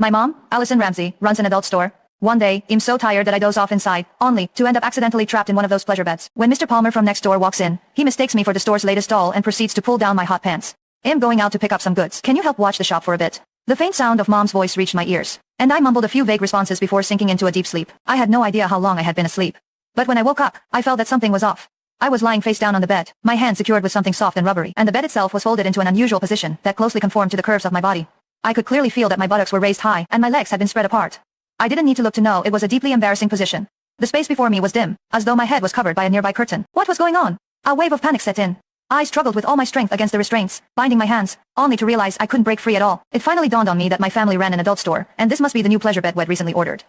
My mom, Allison Ramsey, runs an adult store. One day, I'm so tired that I doze off inside, only to end up accidentally trapped in one of those pleasure beds. When Mr. Palmer from next door walks in, he mistakes me for the store's latest doll and proceeds to pull down my hot pants. I'm going out to pick up some goods. Can you help watch the shop for a bit? The faint sound of Mom's voice reached my ears, and I mumbled a few vague responses before sinking into a deep sleep. I had no idea how long I had been asleep. But when I woke up, I felt that something was off. I was lying face down on the bed, my hand secured with something soft and rubbery, and the bed itself was folded into an unusual position that closely conformed to the curves of my body. I could clearly feel that my buttocks were raised high, and my legs had been spread apart. I didn't need to look to know it was a deeply embarrassing position. The space before me was dim, as though my head was covered by a nearby curtain. What was going on? A wave of panic set in. I struggled with all my strength against the restraints, binding my hands, only to realize I couldn't break free at all. It finally dawned on me that my family ran an adult store, and this must be the new pleasure bed we'd recently ordered.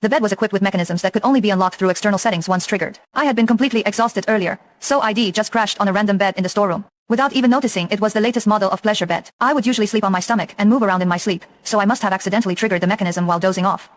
The bed was equipped with mechanisms that could only be unlocked through external settings once triggered. I had been completely exhausted earlier, so ID just crashed on a random bed in the storeroom. Without even noticing it was the latest model of pleasure bed. I would usually sleep on my stomach and move around in my sleep, so I must have accidentally triggered the mechanism while dozing off.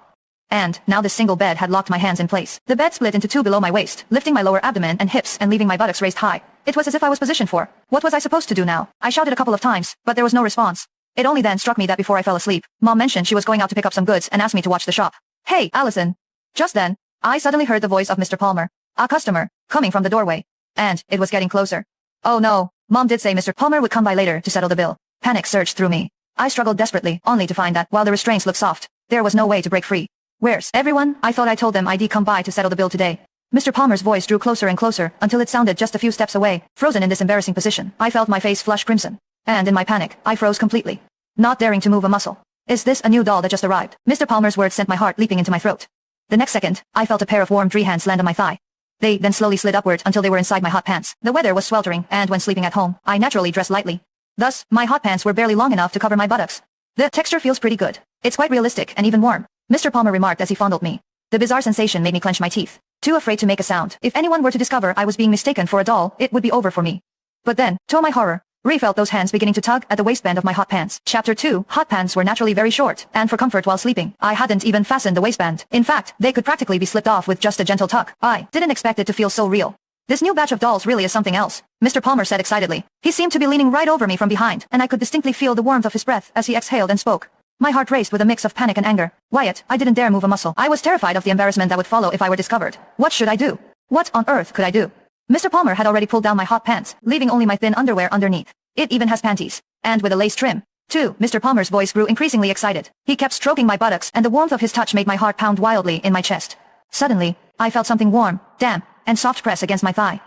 And now this single bed had locked my hands in place. The bed split into two below my waist, lifting my lower abdomen and hips and leaving my buttocks raised high. It was as if I was positioned for. What was I supposed to do now? I shouted a couple of times, but there was no response. It only then struck me that before I fell asleep, Mom mentioned she was going out to pick up some goods and asked me to watch the shop. Hey, Allison. Just then, I suddenly heard the voice of Mr. Palmer, a customer, coming from the doorway. And it was getting closer. Oh no, Mom did say Mr. Palmer would come by later to settle the bill. Panic surged through me. I struggled desperately, only to find that, while the restraints looked soft, there was no way to break free. Where's everyone? I thought I told them I'd come by to settle the bill today. Mr. Palmer's voice drew closer and closer, until it sounded just a few steps away. Frozen in this embarrassing position, I felt my face flush crimson. And in my panic, I froze completely, not daring to move a muscle. Is this a new doll that just arrived? Mr. Palmer's words sent my heart leaping into my throat. The next second, I felt a pair of warm tree hands land on my thigh. They then slowly slid upward until they were inside my hot pants. The weather was sweltering, and when sleeping at home, I naturally dressed lightly. Thus, my hot pants were barely long enough to cover my buttocks. The texture feels pretty good. It's quite realistic and even warm, Mr. Palmer remarked as he fondled me. The bizarre sensation made me clench my teeth, too afraid to make a sound. If anyone were to discover I was being mistaken for a doll, it would be over for me. But then, to my horror, felt those hands beginning to tug at the waistband of my hot pants. Chapter 2. Hot pants were naturally very short, and for comfort while sleeping, I hadn't even fastened the waistband. In fact, they could practically be slipped off with just a gentle tug. I didn't expect it to feel so real. This new batch of dolls really is something else, Mr. Palmer said excitedly. He seemed to be leaning right over me from behind, and I could distinctly feel the warmth of his breath as he exhaled and spoke. My heart raced with a mix of panic and anger. Wyatt, I didn't dare move a muscle. I was terrified of the embarrassment that would follow if I were discovered. What should I do? What on earth could I do? Mr. Palmer had already pulled down my hot pants, leaving only my thin underwear underneath. It even has panties. And with a lace trim, too. Mr. Palmer's voice grew increasingly excited. He kept stroking my buttocks, and the warmth of his touch made my heart pound wildly in my chest. Suddenly, I felt something warm, damp, and soft press against my thigh.